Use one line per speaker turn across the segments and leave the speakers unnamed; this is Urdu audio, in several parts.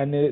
NA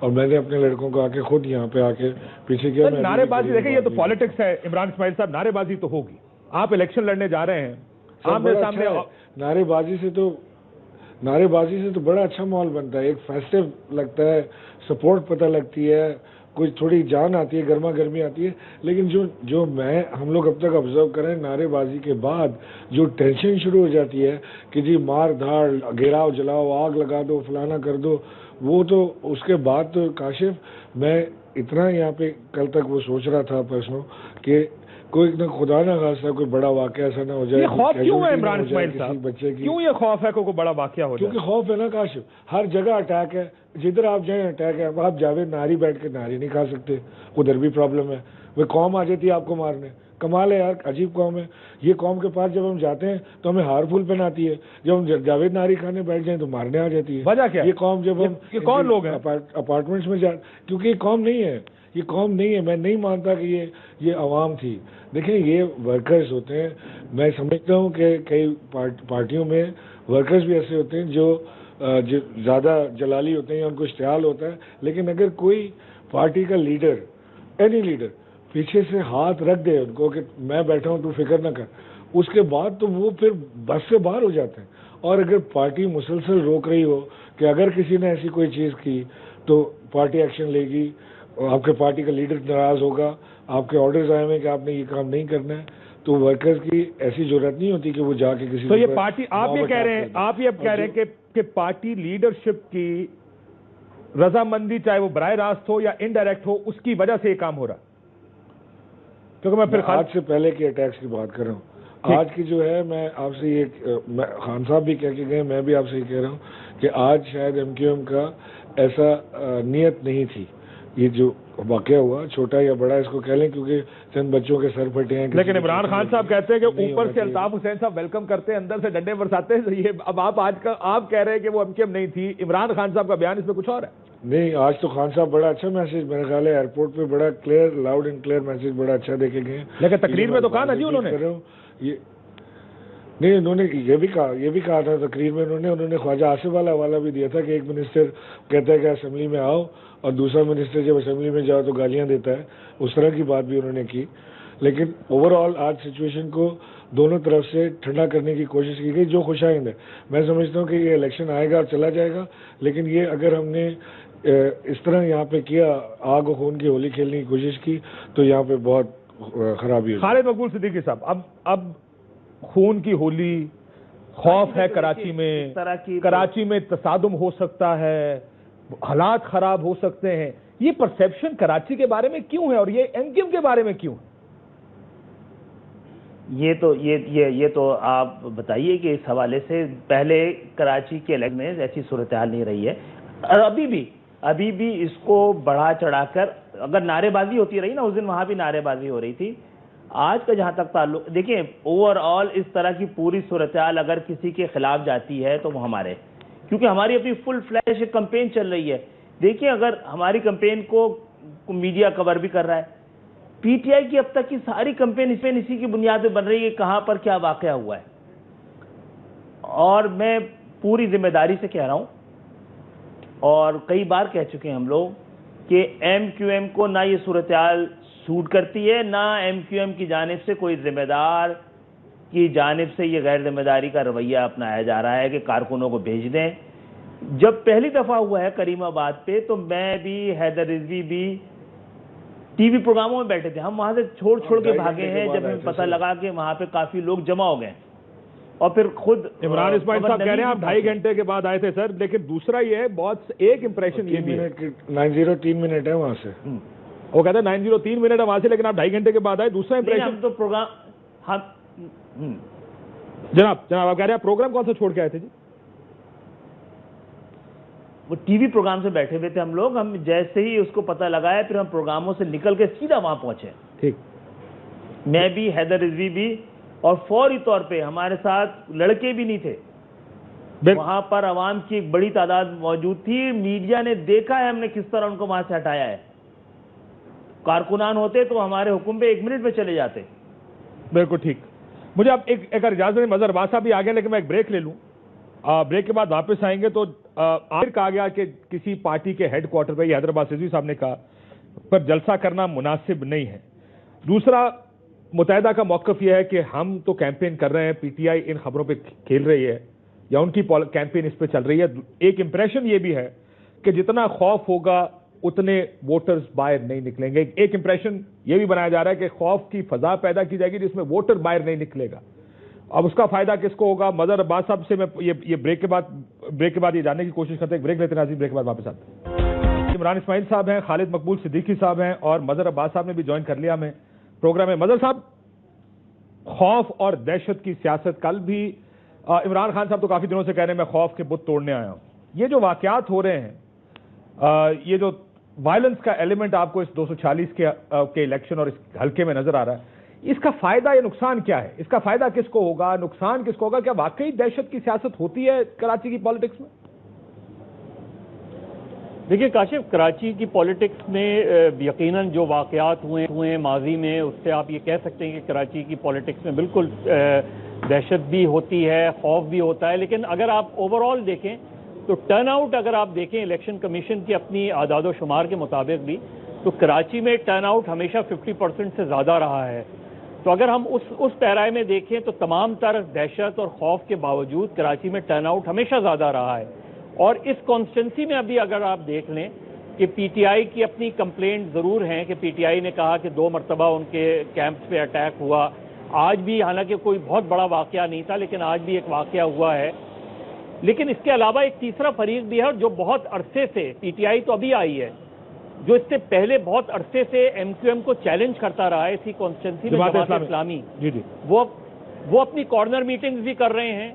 اور میں نے اپنے لڑکوں کو آ کے خود یہاں پہ آ کے پیچھے کیا.
نعرے بازی دیکھیں یہ تو پالیٹکس ہے عمران اسماعیل صاحب, نعرے بازی تو ہوگی, آپ الیکشن لڑنے جا رہے ہیں, آمنے سامنے
نعرے بازی سے تو بڑا اچھا ماحول بنتا ہے, ایک فیسٹو لگتا ہے, سپورٹ پتہ لگتی ہے, کوئی تھوڑی جان آتی ہے, گرما گرمی آتی ہے. لیکن جو ہم لوگ اب تک آبزرو کریں, نعرے بازی کے بعد جو ٹینشن شروع ہو جاتی ہے کہ جی مار دھاڑ, گھیراؤ جلاؤ, آگ لگا دو, فلانا کر دو, وہ تو اس کے بعد تو کاشف میں اتنا یہاں پہ کل تک وہ سوچ رہا تھا پرسنوں کہ کوئی نہ خدا نہ خاصا کوئی بڑا واقعہ ایسا نہ ہو جائے.
یہ خوف کیوں ہے عمران اسماعیل صاحب,
بچے کی
کیوں یہ خوف ہے کوئی بڑا واقعہ ہو جائے؟
کیونکہ خوف ہے نا کاشف, ہر جگہ اٹیک ہے, جدھر آپ جائیں اٹیک ہے. آپ جاوید نہاری بیٹھ کے نہاری نہیں کھا سکتے, ادھر بھی پرابلم ہے. وہ قوم آ جاتی ہے آپ کو مارنے, کمال ہے یار, عجیب قوم ہے یہ. قوم کے پاس جب ہم جاتے ہیں تو ہمیں ہار پھول پہناتی ہے, جب ہم جاوید نہاری کھانے بیٹھ جائیں تو مارنے آ جاتی ہے.
وجہ کیا؟
یہ قوم جب ہم
یہ کون لوگ ہیں
اپارٹمنٹس میں کیونکہ یہ قوم نہیں ہے, یہ قوم نہیں ہے. میں نہیں مانتا کہ یہ عوام تھی. دیکھیں یہ ورکرز ہوتے ہیں. میں سمجھتا ہوں کہ کئی پارٹیوں میں ورکرز بھی ایسے ہوتے ہیں جو زیادہ جلالی ہوتے ہیں یا ان کو اشتعال ہوتا ہے. لیکن اگر کوئی پارٹی کا لیڈر, اینی لیڈر, پیچھے سے ہاتھ رکھ دے ان کو کہ میں بیٹھا ہوں تو فکر نہ کر, اس کے بعد تو وہ پھر بس سے باہر ہو جاتے ہیں. اور اگر پارٹی مسلسل روک رہی ہو کہ اگر کسی نے ایسی کوئی چیز کی تو پارٹی ایکشن لے گی, آپ کے پارٹی کا لیڈر ناراض ہوگا, آپ کے آرڈرز آئے ہوئے کہ آپ نے یہ کام نہیں کرنا ہے, تو ورکرز کی ایسی ضرورت نہیں ہوتی کہ وہ جا کے کسی.
تو یہ پارٹی آپ یہ کہہ رہے ہیں کہ پارٹی لیڈرشپ کی رضامندی, چاہے وہ براہ راست ہو یا انڈائریکٹ ہو, اس کی وجہ سے یہ کام ہو رہا. کیونکہ میں پھر
آج سے پہلے کے اٹیکس کی بات کر رہا ہوں. آج کی جو ہے, میں آپ سے یہ خان صاحب بھی کہہ کے گئے, میں بھی آپ سے یہ کہہ رہا ہوں کہ آج شاید ایم کیو ایم کا ایسا نیت نہیں تھی. یہ جو واقعہ ہوا, چھوٹا یا بڑا اس کو کہہ لیں, کیونکہ چند بچوں کے سر پھٹے ہیں.
لیکن عمران خان صاحب کہتے ہیں کہ اوپر سے الطاف حسین صاحب ویلکم کرتے ہیں, اندر سے ڈنڈے برساتے ہیں. یہ اب آپ کہہ رہے ہیں کہ وہ ایم کیو ایم نہیں تھی, عمران خان صاحب کا بیان اس میں کچھ اور ہے.
نہیں, آج تو خان صاحب بڑا اچھا میسج, میرے خیال ہے ایئرپورٹ پہ بڑا clear, loud and clear message بڑا اچھا دے کے گئے.
لیکن تقریر میں تو کہا نا جی انہوں نے,
نہیں انہوں نے یہ بھی کہا تھا تقریر میں, انہوں نے خواجہ آصف والا حوالہ بھی دیا تھا کہ ایک منسٹر کہتا ہے کہ اسمبلی میں آؤ اور دوسرا منسٹر جب اسمبلی میں جاؤ تو گالیاں دیتا ہے. اس طرح کی بات بھی انہوں نے کی. لیکن اوور آل آج سچویشن کو دونوں طرف سے ٹھنڈا کرنے کی کوشش کی گئی, جو خوش آئند ہے. میں سمجھتا ہوں کہ یہ الیکشن آئے گا اور چلا جائے گا, لیکن یہ اگر ہم نے اس طرح یہاں پہ کیا, آگ و خون کی ہولی کھیلنے کی کوشش کی, تو یہاں پہ بہت خرابی ہوئی.
خالد مقبول صدیقی صاحب, اب خون کی ہولی, خوف ہے کراچی میں تصادم ہو سکتا ہے, حالات خراب ہو سکتے ہیں. یہ پرسیپشن کراچی کے بارے میں کیوں ہے اور یہ ایم کیو ایم کے بارے میں کیوں ہے؟
یہ تو آپ بتائیے کہ اس حوالے سے پہلے کراچی کے الیکشن میں ایسی صورتحال نہیں رہی ہے, اور ابھی بھی اس کو بڑھا چڑھا کر اگر نعرے بازی ہوتی رہی نا, اس دن وہاں بھی نعرے بازی ہو رہی تھی. آج کا جہاں تک تعلق, دیکھیں اوور آل اس طرح کی پوری صورتحال اگر کسی کے خلاف جاتی ہے تو وہ ہمارے, کیونکہ ہماری اپنی فل فلیش کمپین چل رہی ہے. دیکھیں اگر ہماری کمپین کو میڈیا کور بھی کر رہا ہے, پی ٹی آئی کی اب تک کی ساری کمپین اسی کی بنیاد پہ بن رہی ہے, کہاں پر کیا واقعہ ہوا ہے. اور میں پوری ذمہ داری سے کہہ رہا ہوں, اور کئی بار کہہ چکے ہیں ہم لوگ, کہ ایم کیو ایم کو نہ یہ صورتحال سوٹ کرتی ہے, نہ ایم کیو ایم کی جانب سے کوئی ذمہ دار کی جانب سے یہ غیر ذمہ داری کا رویہ اپنایا جا رہا ہے کہ کارکنوں کو بھیج دیں. جب پہلی دفعہ ہوا ہے کریم آباد پہ, تو میں بھی, حیدر رضوی بھی ٹی وی پروگراموں میں بیٹھے تھے. ہم وہاں سے چھوڑ کے بھاگے ہیں جب ہمیں پتہ لگا کہ وہاں پہ کافی لوگ جمع ہو گئے. اور پھر خود
عمران اسماعیل صاحب کہہ رہے ہیں آپ 2.5 گھنٹے کے بعد آئے تھے سر, لیکن دوسرا یہ ہے, بہت ایک امپریشن یہ بھی ہے
903 منٹ ہے وہاں سے,
وہ کہتا ہے 903 منٹ ہے وہاں سے, لیکن آپ 2.5 گھنٹے کے بعد آئے. دوسرا امپریشن
تو پروگرام
جناب آپ کہہ رہے ہیں پروگرام کون سا چھوڑ کے آئے تھے جی؟
وہ ٹی وی پروگرام سے بیٹھے ہوئے تھے ہم لوگ. ہم جیسے ہی اس کو پتہ لگایا, پھر ہم پروگراموں سے نکل کے سیدھا وہاں پہنچے.
ٹھیک,
میں بھی, حیدر رضوی بھی, اور فوری طور پہ ہمارے ساتھ لڑکے بھی نہیں تھے. وہاں پر عوام کی ایک بڑی تعداد موجود تھی. میڈیا نے دیکھا ہے ہم نے کس طرح ان کو وہاں سے ہٹایا ہے. کارکنان ہوتے تو ہمارے حکم پہ 1 منٹ میں چلے جاتے.
بالکل ٹھیک. مجھے اب ایک اجازت ہے, مظہر عباس صاحب بھی آ گئے, لیکن میں ایک بریک لے لوں. بریک کے بعد واپس آئیں گے. تو آخر کہا گیا کہ کسی پارٹی کے ہیڈ کوارٹر پہ, یہ حیدرآباد رضوی صاحب نے کہا, پر جلسہ کرنا مناسب نہیں ہے. دوسرا, متحدہ کا موقف یہ ہے کہ ہم تو کیمپین کر رہے ہیں, پی ٹی آئی ان خبروں پہ کھیل رہی ہے یا ان کی کیمپین اس پہ چل رہی ہے. ایک امپریشن یہ بھی ہے کہ جتنا خوف ہوگا اتنے ووٹرز باہر نہیں نکلیں گے. ایک امپریشن یہ بھی بنایا جا رہا ہے کہ خوف کی فضا پیدا کی جائے گی جس میں ووٹر باہر نہیں نکلے گا. اب اس کا فائدہ کس کو ہوگا؟ مظہر عباس صاحب سے میں یہ بریک کے بعد یہ جاننے کی کوشش کرتے ہیں. بریک لیتے ہیں ناظرین, بریک کے بعد واپس آتے ہیں. عمران اسماعیل صاحب ہیں, خالد مقبول صدیقی صاحب ہیں اور مظہر عباس صاحب نے بھی جوائن کر لیا ہمیں پروگرام میں. مظہر صاحب, خوف اور دہشت کی سیاست, کل بھی عمران خان صاحب تو کافی دنوں سے کہہ رہے ہیں میں خوف کے بت توڑنے آیا ہوں. یہ جو واقعات ہو رہے ہیں, یہ جو وائلنس کا ایلیمنٹ آپ کو اس 246 کے الیکشن اور اس حلقے میں نظر آ رہا ہے, اس کا فائدہ یا نقصان کیا ہے؟ اس کا فائدہ کس کو ہوگا, نقصان کس کو ہوگا؟ کیا واقعی دہشت کی سیاست ہوتی ہے کراچی کی پالیٹکس میں؟
دیکھیے کاشف, کراچی کی پالیٹکس میں یقیناً جو واقعات ہوئے ماضی میں, اس سے آپ یہ کہہ سکتے ہیں کہ کراچی کی پالیٹکس میں بالکل دہشت بھی ہوتی ہے, خوف بھی ہوتا ہے. لیکن اگر آپ اوور آل دیکھیں تو ٹرن آؤٹ اگر آپ دیکھیں الیکشن کمیشن کی اپنی اعداد و شمار کے مطابق بھی, تو کراچی میں ٹرن آؤٹ ہمیشہ 50% سے زیادہ رہا ہے. تو اگر ہم اس پیرائے میں دیکھیں تو تمام تر دہشت اور خوف کے باوجود کراچی میں ٹرن آؤٹ ہمیشہ زیادہ رہا ہے. اور اس کانسٹیٹنسی میں ابھی اگر آپ دیکھ لیں کہ پی ٹی آئی کی اپنی کمپلینٹ ضرور ہیں کہ پی ٹی آئی نے کہا کہ 2 مرتبہ ان کے کیمپس پہ اٹیک ہوا. آج بھی, حالانکہ کوئی بہت بڑا واقعہ نہیں تھا, لیکن آج بھی ایک واقعہ ہوا ہے. لیکن اس کے علاوہ ایک تیسرا فریق بھی ہے جو بہت عرصے سے, پی ٹی آئی تو ابھی آئی ہے, جو اس سے پہلے بہت عرصے سے ایم کیو ایم کو چیلنج کرتا رہا ہے اسی کانسٹیٹنسی میں, جماعت اسلامی. وہ اپنی کارنر میٹنگز بھی کر رہے ہیں,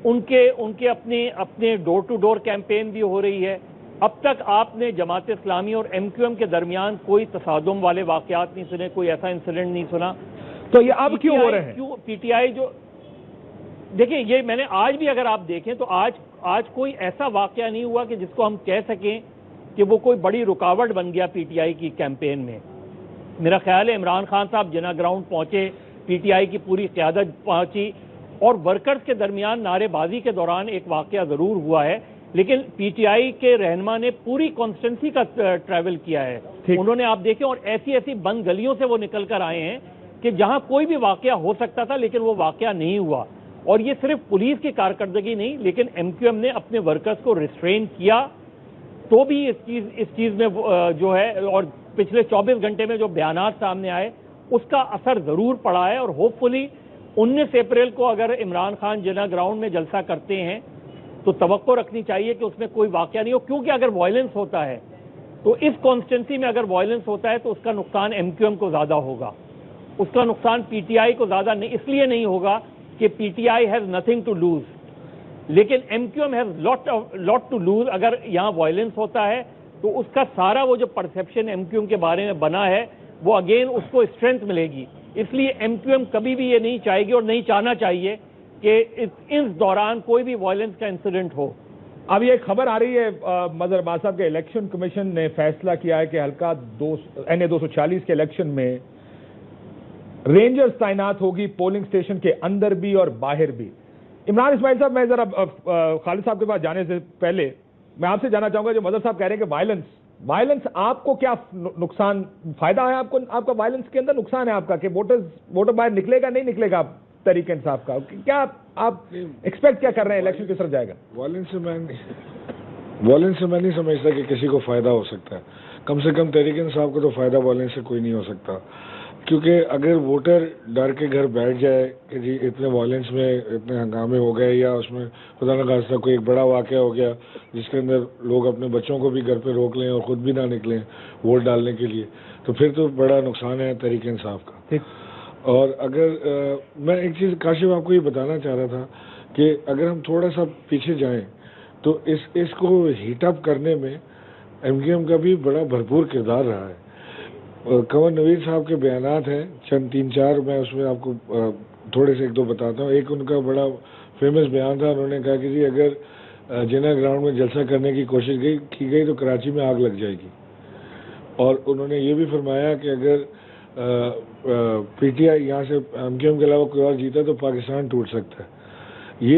ان کے اپنے ڈور ٹو ڈور کیمپین بھی ہو رہی ہے. اب تک آپ نے جماعت اسلامی اور ایم کیو ایم کے درمیان کوئی تصادم والے واقعات نہیں سنے, کوئی ایسا انسیڈنٹ نہیں سنا.
تو یہ اب کیوں ہو رہے ہیں؟
پی ٹی آئی جو دیکھیں, یہ میں نے آج بھی اگر آپ دیکھیں تو آج کوئی ایسا واقعہ نہیں ہوا کہ جس کو ہم کہہ سکیں کہ وہ کوئی بڑی رکاوٹ بن گیا پی ٹی آئی کی کیمپین میں. میرا خیال ہے عمران خان صاحب جنا گراؤنڈ پہنچے, پی ٹی آئی کی پوری قیادت پہنچی, اور ورکرز کے درمیان نعرے بازی کے دوران ایک واقعہ ضرور ہوا ہے, لیکن پی ٹی آئی کے رہنما نے پوری کانسٹیٹنسی کا ٹریول کیا ہے. انہوں نے آپ دیکھیں, اور ایسی بند گلیوں سے وہ نکل کر آئے ہیں کہ جہاں کوئی بھی واقعہ ہو سکتا تھا لیکن وہ واقعہ نہیں ہوا. اور یہ صرف پولیس کی کارکردگی نہیں, لیکن ایم کیو ایم نے اپنے ورکرز کو ریسٹرین کیا تو بھی اس چیز میں جو ہے, اور پچھلے 24 گھنٹے میں جو بیانات سامنے آئے اس کا اثر ضرور پڑا ہے. اور ہوپ فلی 19 اپریل کو اگر عمران خان جنا گراؤنڈ میں جلسہ کرتے ہیں تو توقع رکھنی چاہیے کہ اس میں کوئی واقعہ نہیں ہو, کیونکہ اگر وائلنس ہوتا ہے تو اس کانسٹیٹنسی میں اگر وائلنس ہوتا ہے تو اس کا نقصان ایم کیو ایم کو زیادہ ہوگا, اس کا نقصان پی ٹی آئی کو زیادہ نہیں, اس لیے نہیں ہوگا کہ P T I has nothing to lose, لیکن M Q M has lot to lose. اگر یہاں وائلنس ہوتا ہے تو اس کا سارا وہ جو پرسیپشن ایم کیو ایم کے بارے میں بنا ہے وہ اگین اس کو اسٹرینتھ ملے گی. اس لیے ایم کیو ایم کبھی بھی یہ نہیں چاہے گی اور نہیں چاہنا چاہیے کہ اس دوران کوئی بھی وائلنس کا انسیڈنٹ ہو.
اب یہ خبر آ رہی ہے مظہر عباس صاحب کہ الیکشن کمیشن نے فیصلہ کیا ہے کہ حلقہ NA 240 کے الیکشن میں رینجرز تعینات ہوگی پولنگ سٹیشن کے اندر بھی اور باہر بھی. عمران اسماعیل صاحب, میں ذرا خالد صاحب کے پاس جانے سے پہلے میں آپ سے جاننا چاہوں گا, جو مظہر صاحب کہہ رہے ہیں کہ وائلنس آپ کو کیا نقصان, فائدہ ہے آپ کو, آپ کا وائلنس کے اندر نقصان ہے آپ کا کہ ووٹر باہر نکلے گا نہیں نکلے گا تحریک انصاف کا, کیا آپ ایکسپیکٹ کیا کر رہے ہیں الیکشن کس طرف جائے گا؟
وائلنس سے میں نہیں سمجھتا کہ کسی کو فائدہ ہو سکتا ہے. کم سے کم تحریک انصاف کو تو فائدہ وائلنس سے کوئی نہیں ہو سکتا, کیونکہ اگر ووٹر ڈر کے گھر بیٹھ جائے کہ جی اتنے وائلنس میں اتنے ہنگامے ہو گئے, یا اس میں خدا نہ خواستہ کوئی ایک بڑا واقعہ ہو گیا جس کے اندر لوگ اپنے بچوں کو بھی گھر پہ روک لیں اور خود بھی نہ نکلیں ووٹ ڈالنے کے لیے, تو پھر تو بڑا نقصان ہے تحریک انصاف کا. اور اگر میں ایک چیز کاشف آپ کو یہ بتانا چاہ رہا تھا کہ اگر ہم تھوڑا سا پیچھے جائیں تو اس کو ہیٹ اپ کرنے میں ایم کیو ایم کا بھی بڑا بھرپور کردار رہا ہے. کنور نویر صاحب کے بیانات ہیں چند 3-4, میں اس میں آپ کو تھوڑے سے 1-2 بتاتا ہوں. ایک ان کا بڑا فیمس بیان تھا, انہوں نے کہا کہ جی اگر جنا گراؤنڈ میں جلسہ کرنے کی کوشش کی گئی تو کراچی میں آگ لگ جائے گی. اور انہوں نے یہ بھی فرمایا کہ اگر پی ٹی آئی یہاں سے ایم کیو ایم کے علاوہ کوئی اور جیتا تو پاکستان ٹوٹ سکتا ہے.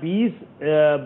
20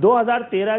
2013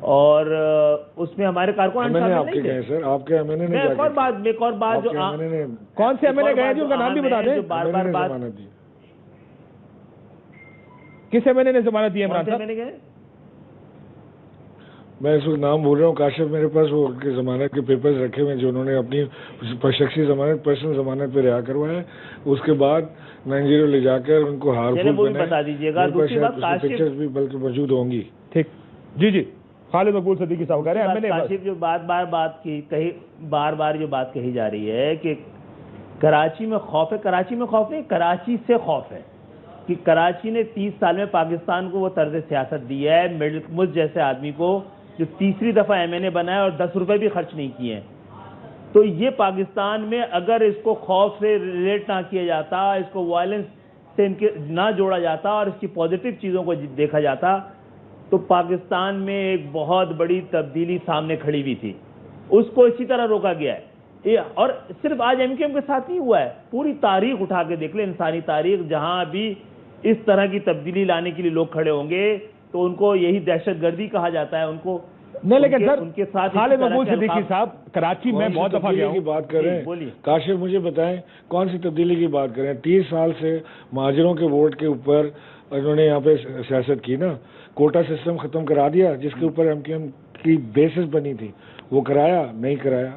اور اس میں ہمارے کارکن
میں نے آپ کے گئے سر، آپ کے ایم این اے نے
ایک اور بات جو
کون سے ایم این اے گئے جی، ان کا نام بھی بتا دیں؟
بار بار بات،
کس ایم این اے نے ضمانت دی عمران صاحب؟
میں اس وقت نام بول رہا ہوں کاشف، میرے پاس وہ کے ضمانت کے پیپرز رکھے ہوئے جو انہوں نے اپنی شخصی ضمانت، پرسنل ضمانت پہ رہا کروایا ہے، اس کے بعد نائجیریا لے جا کر ان کو ہارفل
بتا دیجیے گا. دوسری بات
پکچرز بھی بلکہ موجود ہوں گی.
ٹھیک جی خالد مقبول صدیقی صاحب کہہ رہے ہیں
کاشف جو بار بار جو بات کہی جا رہی ہے کہ کراچی میں خوف ہے، کراچی میں خوف نہیں، کراچی سے خوف ہے کہ کراچی نے 30 سال میں پاکستان کو وہ طرز سیاست دی ہے، مجھ جیسے آدمی کو جو تیسری دفعہ ایم این اے بنا ہے اور 10 روپے بھی خرچ نہیں کیے ہیں. تو یہ پاکستان میں اگر اس کو خوف سے ریلیٹ نہ کیا جاتا، اس کو وائلنس سے نہ جوڑا جاتا اور اس کی پازیٹیو چیزوں کو دیکھا جاتا تو پاکستان میں ایک بہت بڑی تبدیلی سامنے کھڑی ہوئی تھی. اس کو اسی طرح روکا گیا ہے. اور صرف آج ایم کیو ایم کے ساتھ نہیں ہوا ہے، پوری تاریخ اٹھا کے دیکھ لیں، انسانی تاریخ، جہاں بھی اس طرح کی تبدیلی لانے کے لیے لوگ کھڑے ہوں گے تو ان کو یہی دہشت گردی کہا جاتا ہے. ان کو
نہیں، لیکن سر
ان کے ساتھ
خالد مقبول صدیقی صاحب کراچی میں بہت دفعہ گیا ہوں.
کی بات کر رہے ہیں کاشف، مجھے بتائیں کون سی تبدیلی کی بات کریں؟ 30 سال سے مہاجروں کے ووٹ کے اوپر انہوں نے یہاں پہ سیاست کی نا. کوٹا سسٹم ختم کرا دیا جس کے اوپر ایم کیو ایم کی بیسس بنی تھی، وہ کرایا نہیں کرایا؟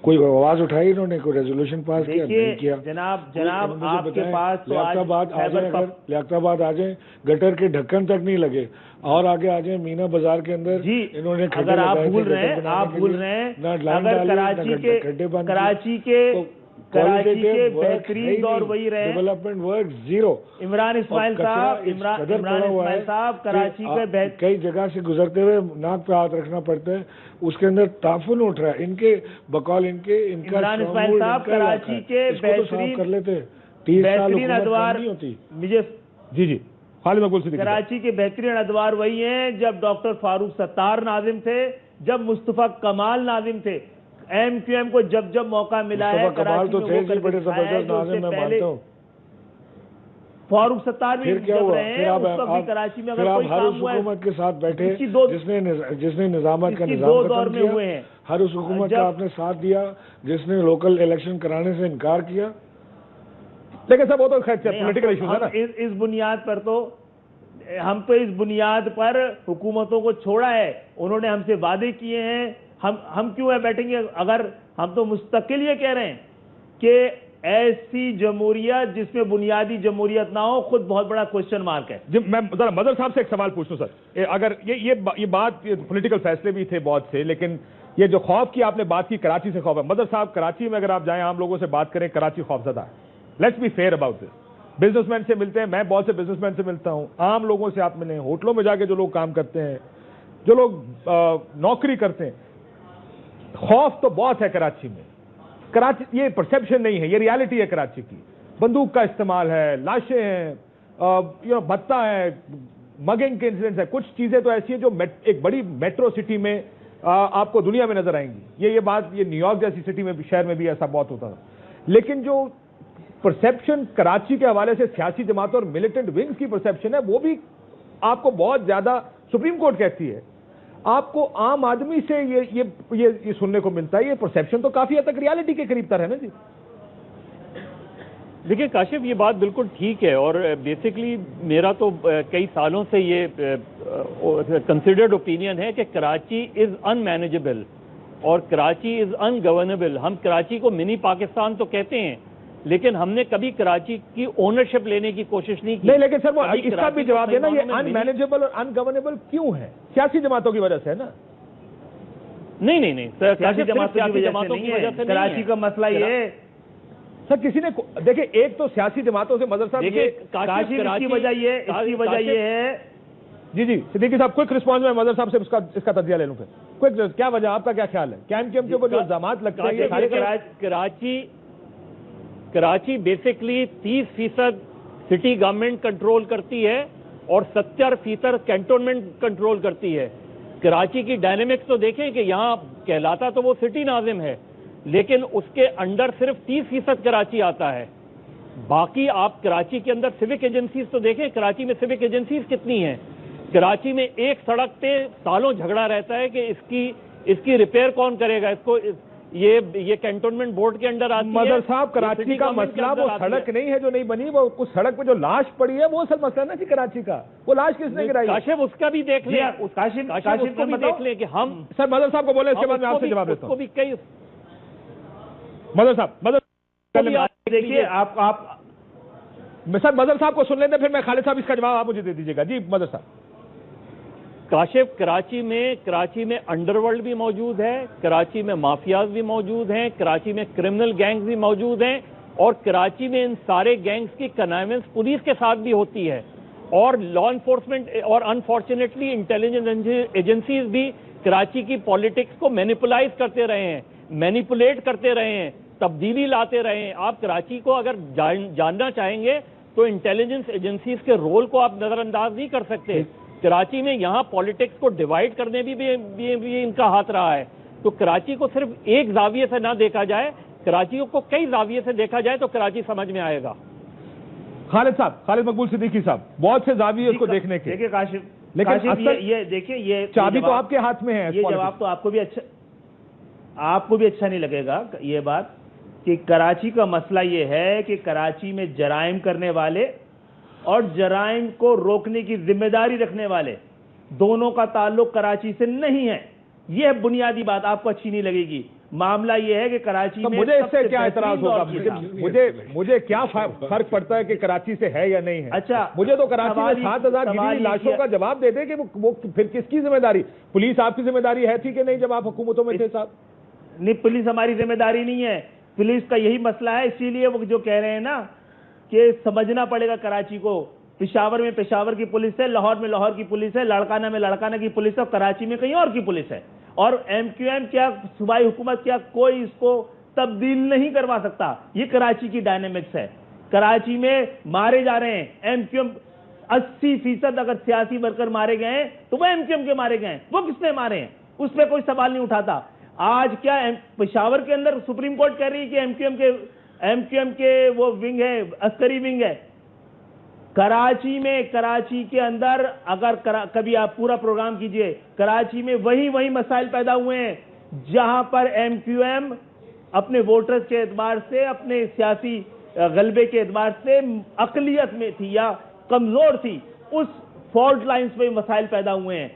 کوئی آواز اٹھائی انہوں نے؟ کوئی ریزولوشن پاس کیا؟ نہیں کیا.
جناب آپ کے پاس
لیاقت آباد آ جائیں، گٹر کے ڈھکن تک نہیں لگے، اور آگے آ جائیں مینا بازار کے اندر انہوں نے
اگر آپ بھول رہے ہیں اگر کراچی کے بہترین دور وہی رہے،
ڈیولپمنٹ ورک زیرو.
عمران اسماعیل صاحب کراچی کے
کئی جگہ سے گزرتے ہوئے ناک پہ ہاتھ رکھنا پڑتا ہے، اس کے اندر تعفن اٹھ رہا ہے. ان کے بقول ان کے
عمران اسماعیل صاحب کراچی کے
بہترین کر لیتے 30 سال
ادوار
جی خالد مقبول صدیقی
کراچی کے بہترین ادوار وہی ہیں جب ڈاکٹر فاروق ستار ناظم تھے، جب مصطفیٰ کمال ناظم تھے. ایم کیو ایم کو جب موقع ملا ہے
کمال تو تھے جی، بڑے زبردست ناظم میں مانتا ہوں.
فاروق ستار بھی جب رہے ہیں اس وقت بھی کراچی میں اگر کوئی کام ہوا ہے،
حکومت کے ساتھ بیٹھے جس نے نظامت کا نظام ختم کیا، ہر اس حکومت کا آپ نے ساتھ دیا جس نے لوکل الیکشن کرانے سے انکار کیا.
لیکن سب وہ تو پولیٹیکل ایشوز ہے نا.
اس بنیاد پر تو ہم تو اس بنیاد پر حکومتوں کو چھوڑا ہے، انہوں نے ہم سے وعدے کیے ہیں، ہم کیوں ہے بیٹھیں گے؟ اگر ہم تو مستقل یہ کہہ رہے ہیں کہ ایسی جمہوریت جس میں بنیادی جمہوریت نہ ہو، خود بہت بڑا کوشچن مارک ہے.
جی میں ذرا مظہر صاحب سے ایک سوال پوچھوں سر. اگر یہ بات پولیٹیکل فیصلے بھی تھے بہت سے، لیکن یہ جو خوف کی آپ نے بات کی، کراچی سے خوف ہے. مظہر صاحب کراچی میں اگر آپ جائیں عام لوگوں سے بات کریں، کراچی خوف زدہ ہے. Let's be fair about this. Businessman سے ملتے ہیں، میں بہت سے بزنس مین سے ملتا ہوں، عام لوگوں سے آپ ملیں، ہوٹلوں میں جا کے جو لوگ کام کرتے ہیں، جو لوگ نوکری کرتے ہیں، خوف تو بہت ہے کراچی میں. کراچی یہ پرسیپشن نہیں ہے، یہ ریالٹی ہے کراچی کی. بندوق کا استعمال ہے، لاشیں ہیں، بھتہ ہے، مگنگ کے انسیڈنٹس ہیں. کچھ چیزیں تو ایسی ہیں جو ایک بڑی میٹرو سٹی میں آپ کو دنیا میں نظر آئیں گی. یہ بات یہ نیو یارک جیسی سٹی میں بھی، شہر میں بھی ایسا بہت ہوتا تھا. لیکن جو پرسیپشن کراچی کے حوالے سے سیاسی جماعتوں اور ملیٹنٹ ونگز کی پرسیپشن ہے، وہ بھی آپ کو بہت زیادہ، سپریم کورٹ کہتی ہے، آپ کو عام آدمی سے یہ سننے کو ملتا ہے. یہ پرسیپشن تو کافی حد تک ریالٹی کے قریب تر ہے نا جی.
دیکھیں کاشف، یہ بات بالکل ٹھیک ہے، اور بیسکلی میرا تو کئی سالوں سے یہ کنسیڈرڈ اوپینین ہے کہ کراچی از ان مینیجبل اور کراچی از ان گورنیبل. ہم کراچی کو منی پاکستان تو کہتے ہیں، لیکن ہم نے کبھی کراچی کی اونرشپ لینے کی کوشش نہیں کی.
نہیں، لیکن سر وہ اس کا بھی جواب دینا، یہ ان مینیجبل اور ان گورنیبل کیوں ہے؟ سیاسی جماعتوں کی وجہ سے ہے نا.
نہیں سر، سیاسی جماعتوں کی وجہ سے
کراچی کا مسئلہ یہ ہے
سر. کسی نے دیکھیں، ایک تو سیاسی جماعتوں سے مظہر صاحب،
اس کی وجہ یہ ہے.
جی صدیقی صاحب کوئک رسپانس میں مظہر صاحب سے اس کا تجزیہ لے لوں. پھر کیا وجہ، آپ کا کیا خیال ہے؟ کیا کے اوپر جو الزامات لگتے ہیں؟
Karachi basically 30% city government control کرتی ہے اور 70% کینٹونمنٹ کنٹرول کرتی ہے. کراچی کی ڈائنامکس تو دیکھیں کہ یہاں کہلاتا تو وہ سٹی ناظم ہے، لیکن اس کے انڈر صرف 30% کراچی آتا ہے. باقی آپ کراچی کے اندر سیوک ایجنسیز تو دیکھیں، کراچی میں سیوک ایجنسیز کتنی ہیں. کراچی میں ایک سڑک پہ سالوں جھگڑا رہتا ہے کہ اس کی ریپیئر کون کرے گا، اس کو یہ کینٹونمنٹ بورڈ کے انڈر آتی ہے۔
مدر صاحب کراچی کا مسئلہ وہ سڑک نہیں ہے جو نہیں بنی، وہ اس سڑک پہ جو لاش پڑی ہے وہ اصل مسئلہ نا جی کراچی کا، وہ لاش کس نے گرائی؟
کاشف اس کا بھی دیکھ لیں، کاشف کو بھی دیکھ لیں کہ ہم
سر مدر صاحب کو بولے، اس کے بعد میں آپ سے جواب دیتا ہوں۔ مدر صاحب
دیکھیے آپ
سر مدر صاحب کو سن لیتے پھر میں خالد صاحب اس کا جواب آپ مجھے دے دیجیے گا۔ جی مدر صاحب۔
کاشف، کراچی میں انڈر ورلڈ بھی موجود ہے، کراچی میں مافیاز بھی موجود ہیں، کراچی میں کرمنل گینگز بھی موجود ہیں، اور کراچی میں ان سارے گینگز کی کنائونس پولیس کے ساتھ بھی ہوتی ہے، اور لا انفورسمنٹ اور انفارچونیٹلی انٹیلیجنس ایجنسیز بھی کراچی کی پالیٹکس کو مینیپولائز کرتے رہے ہیں، مینیپولیٹ کرتے رہے ہیں، تبدیلی لاتے رہے ہیں۔ آپ کراچی کو اگر جاننا چاہیں گے تو انٹیلیجنس ایجنسیز کے رول کو آپ نظر انداز نہیں کر سکتے۔ کراچی میں یہاں پالیٹکس کو ڈیوائیڈ کرنے بھی ان کا ہاتھ رہا ہے۔ تو کراچی کو صرف ایک زاویے سے نہ دیکھا جائے، کراچی کو کئی زاویے سے دیکھا جائے تو کراچی سمجھ میں آئے گا۔
خالد صاحب، خالد مقبول صدیقی صاحب، بہت سے زاویے اس کو دیکھنے کے،
دیکھیے کاشف،
لیکن
یہ دیکھیے یہ
چابی تو آپ کے ہاتھ میں ہے۔
یہ جواب تو آپ کو بھی اچھا نہیں لگے گا یہ بات کہ کراچی کا مسئلہ یہ ہے کہ کراچی میں جرائم کرنے والے اور جرائم کو روکنے کی ذمہ داری رکھنے والے دونوں کا تعلق کراچی سے نہیں ہے۔ یہ بنیادی بات آپ کو اچھی نہیں لگے گی۔ معاملہ یہ ہے کہ کراچی میں
مجھے اس سے کیا اعتراض ہوگا؟ مجھے کیا فرق پڑتا ہے کہ کراچی سے ہے یا نہیں ہے؟
اچھا،
مجھے تو کراچی میں 7,000 گری لاشوں کا جواب دے دے کہ وہ پھر کس کی ذمہ داری؟ پولیس آپ کی ذمہ داری ہے تھی کہ نہیں جب آپ حکومتوں میں تھے صاحب؟
نہیں، پولیس ہماری ذمہ داری نہیں ہے، پولیس کا یہی مسئلہ ہے، اسی لیے وہ جو کہہ رہے ہیں نا کہ سمجھنا پڑے گا کراچی کو۔ پشاور میں پشاور کی پولیس ہے، لاہور میں لاہور کی پولیس ہے، لاڑکانہ میں لاڑکانہ کی پولیس ہے، اور کراچی میں کہیں اور کی پولیس ہے، اور ایم کیو ایم کیا صوبائی حکومت کیا کوئی اس کو تبدیل نہیں کروا سکتا۔ یہ کراچی کی ڈائنامکس ہے۔ کراچی میں مارے جا رہے ہیں ایم کیو ایم 80% اگر سیاسی ورکر مارے گئے ہیں تو وہ ایم کیو ایم کے مارے گئے ہیں۔ وہ کس نے مارے ہیں اس پہ کوئی سوال نہیں اٹھاتا۔ آج کیا پشاور کے اندر سپریم کورٹ کہہ رہی ہے کہ ایم کیو ایم کے وہ ونگ ہے، عسکری ونگ ہے۔ کراچی کے اندر اگر کبھی آپ پورا پروگرام کیجئے، کراچی میں وہی مسائل پیدا ہوئے ہیں جہاں پر ایم کیو ایم اپنے ووٹرز کے اعتبار سے، اپنے سیاسی غلبے کے اعتبار سے اقلیت میں تھی یا کمزور تھی، اس فالٹ لائنز پہ مسائل پیدا ہوئے ہیں۔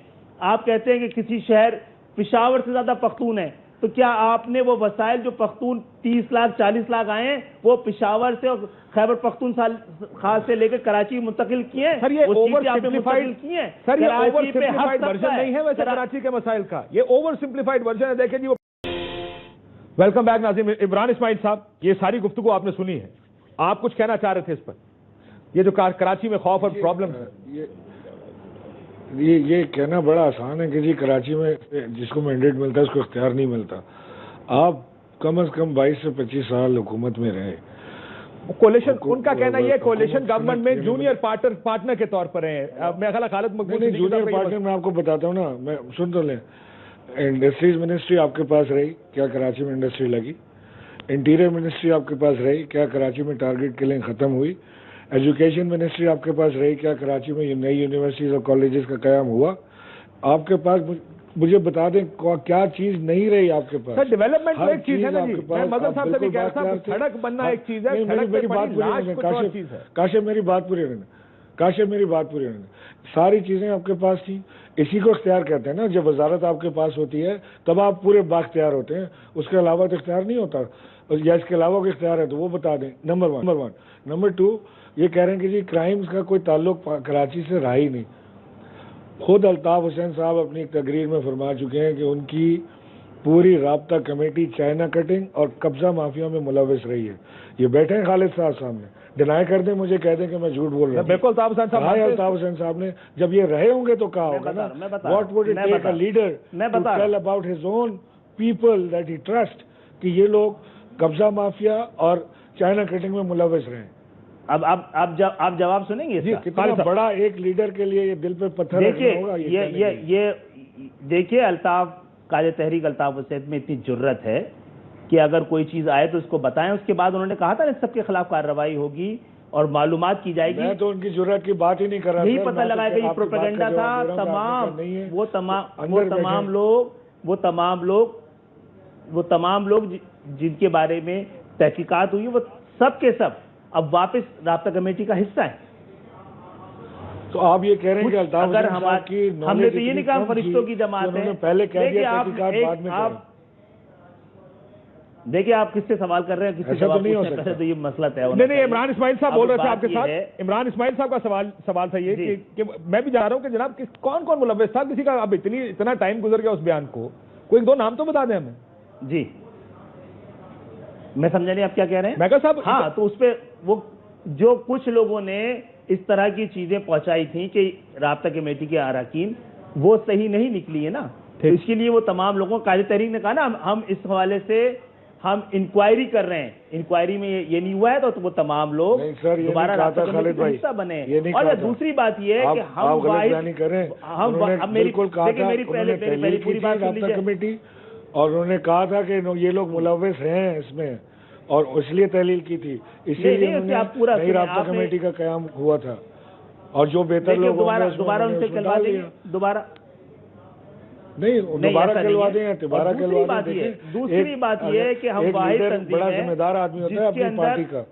آپ کہتے ہیں کہ کسی شہر پشاور سے زیادہ پختون ہے، تو کیا آپ نے وہ وسائل جو پختون 30 لاکھ 40 لاکھ آئے ہیں وہ پشاور سے اور خیبر پختونخوا سے لے کے کراچی منتقل کیے ہیں؟
سر یہ اوور سمپلیفائڈ ورژن نہیں ہے ویسے کراچی کے مسائل کا، یہ اوور سمپلیفائڈ ورژن ہے۔ دیکھیں جی وہ ویلکم بیک ناظرین، عمران اسماعیل صاحب، یہ ساری گفتگو آپ نے سنی ہے، آپ کچھ کہنا چاہ رہے تھے اس پر؟ یہ جو کراچی میں خوف اور پرابلم ہے،
یہ کہنا بڑا آسان ہے کہ جی کراچی میں جس کو مینڈیٹ ملتا ہے اس کو اختیار نہیں ملتا۔ آپ کم از کم 22 سے 25 سال حکومت میں رہے۔
کولیشن، ان کا کہنا یہ کولیشن گورنمنٹ میں جونیئر پارٹنر کے طور پر ہیں۔ میں خیال خالد مقبول
جونیئر پارٹنر میں آپ کو بتاتا ہوں نا، میں سن تو لیں۔ انڈسٹریز منسٹری آپ کے پاس رہی، کیا کراچی میں انڈسٹری لگی؟ انٹیریئر منسٹری آپ کے پاس رہی، کیا کراچی میں ٹارگٹ کلنگ ختم ہوئی؟ ایجوکیشن منسٹری آپ کے پاس رہی، کیا کراچی میں نئی یونیورسٹیز اور کالجز کا قیام ہوا؟ آپ کے پاس مجھے بتا دیں کیا چیز نہیں رہی آپ کے پاس؟
سر ڈیولپمنٹ تو ایک چیز ہے نا جی، میں مدر صاحب سے بھی کہہ رہا تھا، سڑک بننا ایک چیز ہے،
میری بات پوری کاشف میری بات پوری ہونے دیں۔ ساری چیزیں آپ کے پاس تھیں، اسی کو اختیار کہتے ہیں نا۔ جب وزارت آپ کے پاس ہوتی ہے تب آپ پورے بااختیار ہوتے ہیں، اس کے علاوہ تو اختیار نہیں ہوتا، یا اس کے علاوہ کوئی اختیار ہے تو وہ بتا دیں۔ نمبر 1 نمبر 2 یہ کہہ رہے ہیں کہ جی کرائمز کا کوئی تعلق کراچی سے رہا ہی نہیں۔ خود الطاف حسین صاحب اپنی ایک تقریر میں فرما چکے ہیں کہ ان کی پوری رابطہ کمیٹی چائنا کٹنگ اور قبضہ مافیا میں ملوث رہی ہے۔ یہ بیٹھے ہیں خالد صاحب سامنے، ڈینائی کر دیں، مجھے کہہ دیں کہ میں جھوٹ بول رہا ہوں۔
بالکل الطاف
حسین صاحب نے جب یہ رہے ہوں گے تو کہا ہوگا نا، what would it take a leader to tell about his own people that he trust کہ یہ لوگ قبضہ مافیا اور چائنا کٹنگ میں ملوث رہے ہیں۔
اب آپ جواب سنیں گے؟
کتنا بڑا ایک لیڈر کے لیے یہ دل پہ پتھر رکھنا ہوگا۔
یہ دیکھیے، الطاف قائد تحریک الطاف حسین میں اتنی جرت ہے کہ اگر کوئی چیز آئے تو اس کو بتائیں۔ اس کے بعد انہوں نے کہا تھا اس سب کے خلاف کارروائی ہوگی، اور معلومات کی جائے گی.
میں تو ان کی جرات کی بات ہی نہیں کر رہا.
یہی پتہ لگائے گا یہ پروپیگنڈا تھا. وہ تمام لوگ جن کے بارے میں تحقیقات ہوئی وہ سب کے سب اب واپس رابطہ کمیٹی کا حصہ ہیں.
تو آپ یہ کہہ رہے ہیں کہ الطاف
اگر
حسین صاحب کی
ہم نے تو یہ نہیں کہا ہم فرشتوں کی جماعت ہے.
پہلے کہہ دیا تحقیقات بعد میں کریں.
دیکھیں آپ کس سے سوال کر رہے ہیں, کس سے جواب پوچھ رہے ہیں, تو یہ مسئلہ طے ہونا.
نہیں عمران اسماعیل صاحب بول رہے تھے آپ کے ساتھ. عمران اسماعیل صاحب کا سوال تھا یہ کہ میں بھی جا رہا ہوں کہ جناب کون کون ملوث تھا, کسی کا اب اتنا ٹائم گزر گیا اس بیان کو, کوئی 2 نام تو بتا دیں ہمیں.
جی میں سمجھا نہیں آپ کیا کہہ رہے ہیں.
میں کہا صاحب
ہاں تو اس پہ وہ جو کچھ لوگوں نے اس طرح کی چیزیں پہنچائی تھیں کہ رابطہ کمیٹی کے اراکین وہ صحیح نہیں نکلی ہے نا, تو اس کے لیے وہ تمام لوگوں قائد تحریک نے کہا نا ہم اس حوالے سے ہم انکوائری کر رہے ہیں, انکوائری میں یہ نہیں ہوا ہے تو وہ تمام لوگ دوبارہ رابطہ کمیٹی کا حصہ بنے. اور دوسری بات یہ ہے کہ ہم میری پوری بات سن لیجیے.
کمیٹی اور انہوں نے کہا تھا کہ یہ لوگ ملوث ہیں اس میں اور اس لیے تحلیل کی تھی, اسی لیے نئی رابطہ کمیٹی کا قیام ہوا تھا. اور جو بہتر لوگ
دوبارہ ان سے کلوا دیں گے, دوبارہ
کلوا دیں.
دوسری بات یہ ہے کہ ہم واحد تنظیم
بڑا ذمہ دار آدمی ہوتا ہے اپنی پارٹی کا,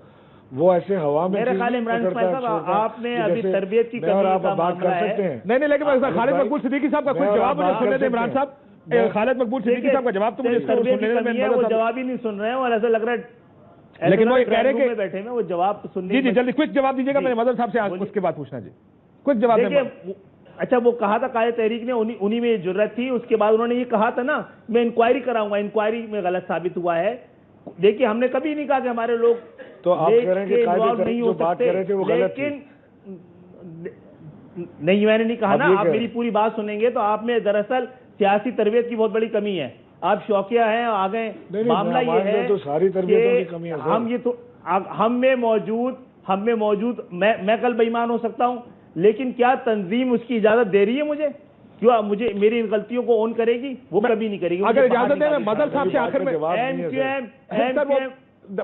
وہ ایسے ہوا میں
میرے خیال عمران اسماعیل صاحب آپ نے ابھی تربیت کی
اور آپ بات کر سکتے ہیں.
نہیں لیکن خالد مقبول صدیقی صاحب کا کچھ جواب مجھے سننے دیں. عمران صاحب خالد مقبول صدیقی صاحب کا جواب تو مجھے
جواب ہی نہیں سن رہے ہیں اور ایسا لگ رہا ہے
لیکن وہ یہ کہہ رہے کہ
بیٹھے ہیں وہ جواب سننے.
جی جلدی کوئک جواب دیجیے گا. میں نے مدر صاحب سے اس کے بعد پوچھنا. جی کوئک جواب دیں.
اچھا وہ کہا تھا قائد تحریک نے, انہی میں جرت تھی. اس کے بعد انہوں نے یہ کہا تھا نا میں انکوائری کراؤں گا, انکوائری میں غلط ثابت ہوا ہے. دیکھیے ہم نے کبھی نہیں کہا کہ ہمارے لوگ
تو آپ کہہ رہے ہیں کہ قائد تحریک جو بات کر رہے تھے وہ غلط تھی.
نہیں میں نے نہیں کہا نا, آپ میری پوری بات سنیں گے تو آپ میں دراصل سیاسی تربیت کی بہت بڑی کمی ہے. آپ شوقیہ ہیں آگے. معاملہ یہ ہے
تو ساری تربیتوں کی کمی ہے.
ہم میں موجود میں کل بے ایمان ہو سکتا ہوں, لیکن کیا تنظیم اس کی اجازت دے رہی ہے مجھے؟ کیوں مجھے میری ان غلطیوں کو اون کرے گی؟ وہ کبھی نہیں کرے گی.
اگر اجازت دیں میں مدر صاحب سے آخر میں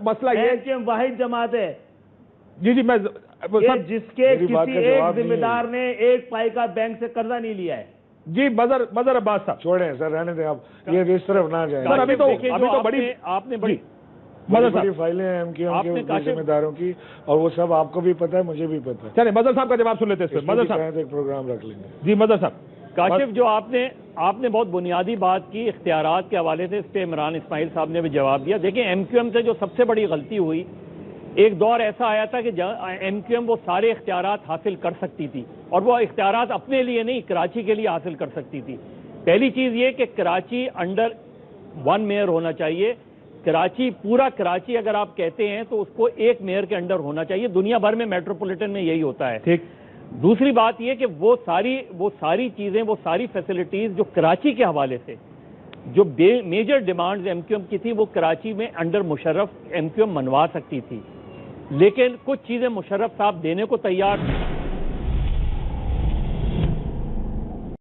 مسئلہ یہ
واحد جماعت ہے
جی میں
جس کے کسی ایک ذمہ دار نے 1 پائی کا بینک سے قرضہ نہیں لیا ہے.
جی مظہر عباس صاحب
چھوڑیں سر, رہنے دیں آپ, یہ اس طرف نہ جائیں.
سر ابھی تو بڑی
آپ نے بڑی فائلیں ہیں کے ذمہ داروں کی, اور وہ سب آپ کو بھی پتا ہے مجھے بھی پتا ہے.
چلیں مظہر صاحب کا جواب سن لیتے ہیں. مظہر صاحب
ایک پروگرام رکھ لیں گے.
جی مظہر صاحب.
کاشف جو آپ نے بہت بنیادی بات کی اختیارات کے حوالے سے, اس پہ عمران اسماعیل صاحب نے بھی جواب دیا. دیکھیں ایم کیو ایم سے جو سب سے بڑی غلطی ہوئی, ایک دور ایسا آیا تھا کہ ایم کیو ایم وہ سارے اختیارات حاصل کر سکتی تھی, اور وہ اختیارات اپنے لیے نہیں کراچی کے لیے حاصل کر سکتی تھی. پہلی چیز یہ کہ کراچی انڈر 1 میئر ہونا چاہیے. کراچی پورا کراچی اگر آپ کہتے ہیں تو اس کو 1 میئر کے انڈر ہونا چاہیے. دنیا بھر میں میٹروپولیٹن میں یہی ہوتا ہے.
ٹھیک.
دوسری بات یہ کہ وہ ساری چیزیں, وہ ساری فیسلٹیز جو کراچی کے حوالے سے جو major demands M Q M کی تھی وہ کراچی میں under Musharraf M Q M منوا سکتی تھی, لیکن کچھ چیزیں مشرف صاحب دینے کو تیار